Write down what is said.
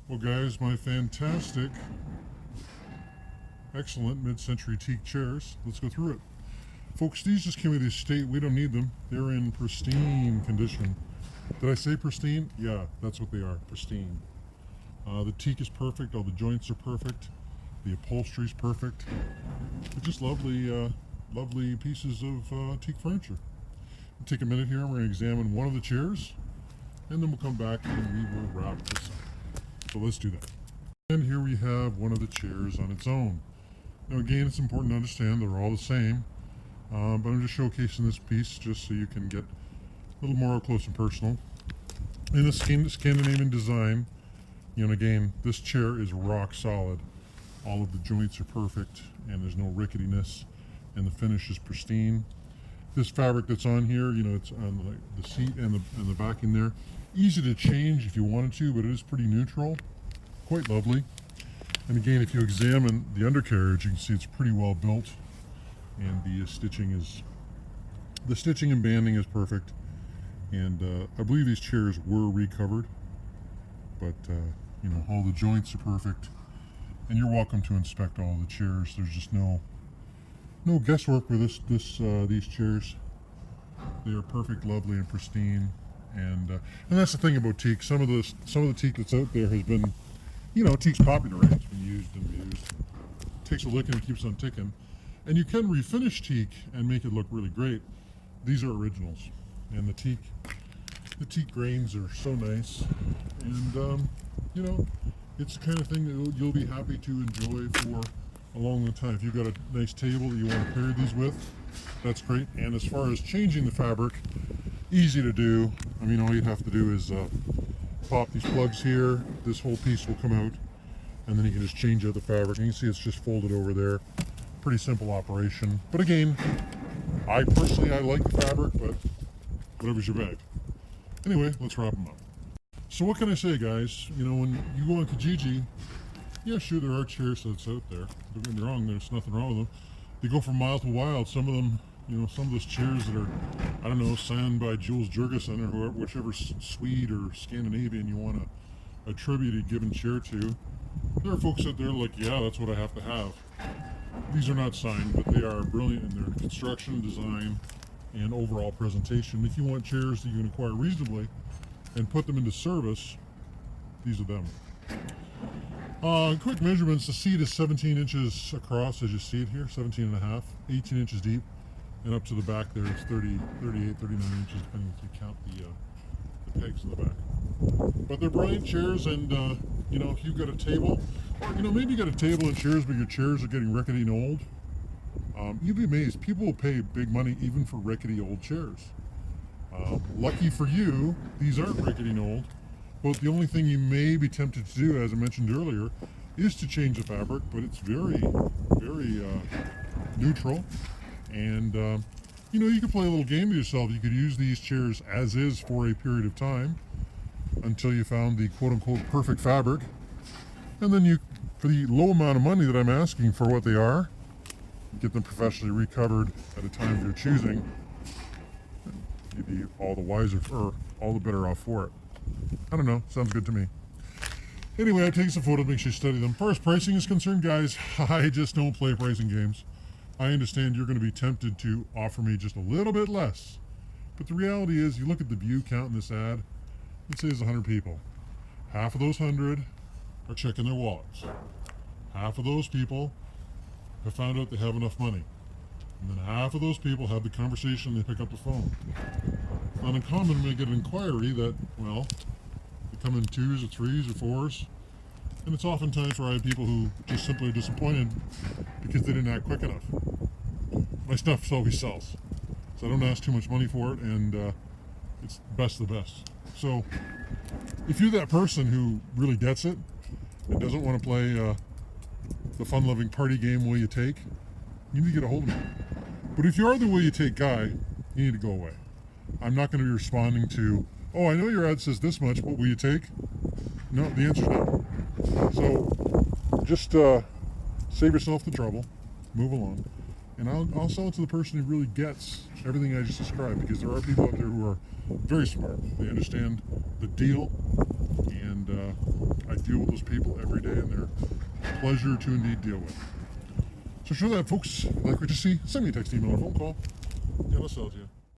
Well, guys, my fantastic, excellent mid-century teak chairs. Let's go through it. Folks, these just came out of the estate. We don't need them. They're in pristine condition. Did I say pristine? Yeah, that's what they are, pristine. The teak is perfect. All the joints are perfect. The upholstery is perfect. They're just lovely, lovely pieces of teak furniture. We'll take a minute here and we're going to examine one of the chairs, and then we'll come back and we will wrap this up. So let's do that. And here we have one of the chairs on its own. Now again, it's important to understand they're all the same, but I'm just showcasing this piece just so you can get a little more close and personal. In the Scandinavian design, you know, again, this chair is rock solid. All of the joints are perfect and there's no ricketiness, and the finish is pristine. This fabric that's on here, you know, it's on the seat and the backing there. Easy to change if you wanted to, but it is pretty neutral. Quite lovely. And again, if you examine the undercarriage, you can see it's pretty well built, and the stitching and banding is perfect. And I believe these chairs were recovered, but you know, all the joints are perfect. And you're welcome to inspect all the chairs. There's just no guesswork with these chairs. They are perfect, lovely, and pristine. And that's the thing about teak. Some of the teak that's out there has been, you know, teak's popular, right? It's been used and abused. Takes a licking and keeps on ticking. And you can refinish teak and make it look really great. These are originals, and the teak grains are so nice. And you know, it's the kind of thing that you'll be happy to enjoy for a long time. If you've got a nice table that you want to pair these with, that's great. And as far as changing the fabric, easy to do. I mean, all you'd have to do is pop these plugs here. This whole piece will come out, and then you can just change out the fabric. And you can see it's just folded over there. Pretty simple operation. But again, I personally like the fabric, but whatever's your bag. Anyway, let's wrap them up. So what can I say, guys? You know, when you go on Kijiji, yeah, sure, there are chair sets out there. Don't get me wrong, there's nothing wrong with them. They go from mild to wild. Some of them, you know, some of those chairs that are, I don't know, signed by Jules Jurgensen or whoever, whichever Swede or Scandinavian you want to attribute a given chair to. There are folks out there like, yeah, that's what I have to have. These are not signed, but they are brilliant in their construction, design, and overall presentation. If you want chairs that you can acquire reasonably and put them into service, these are them. Quick measurements, the seat is 17 inches across, as you see it here, 17 and a half, 18 inches deep, and up to the back there it's 30, 38, 39 inches, depending if you count the pegs in the back. But they're brilliant chairs, and you know, if you've got a table, or you know, maybe you got a table and chairs, but your chairs are getting rickety and old, you'd be amazed. People will pay big money even for rickety old chairs. Lucky for you, these aren't rickety and old. But the only thing you may be tempted to do, as I mentioned earlier, is to change the fabric, but it's very, very neutral. And, you know, you can play a little game with yourself. You could use these chairs as is for a period of time until you found the quote-unquote perfect fabric. And then you, for the low amount of money that I'm asking for what they are, get them professionally recovered at a time of your choosing. You'd be all the wiser, or all the better off for it. I don't know, sounds good to me. Anyway, I take some photos, make sure you study them. As far as pricing is concerned, guys, I just don't play pricing games. I understand you're going to be tempted to offer me just a little bit less. But the reality is, you look at the view count in this ad, it says 100 people. Half of those 100 are checking their wallets. Half of those people have found out they have enough money. And then half of those people have the conversation and they pick up the phone. Not uncommon to get an inquiry that, well, they come in 2s or 3s or 4s, and it's oftentimes for people who just simply are disappointed because they didn't act quick enough. My stuff always sells, so I don't ask too much money for it, and it's best of the best. So if you're that person who really gets it and doesn't want to play the fun-loving party game will you take, you need to get a hold of me. But if you are the will you take guy, you need to go away. I'm not going to be responding to, oh, I know your ad says this much, but will you take? No, the answer's no. So just save yourself the trouble, move along, and I'll sell it to the person who really gets everything I just described, because there are people out there who are very smart. They understand the deal and I deal with those people every day, and they're a pleasure to indeed deal with. So show that, folks. Like what you see, send me a text, email, or phone call. Yeah, nostalgia.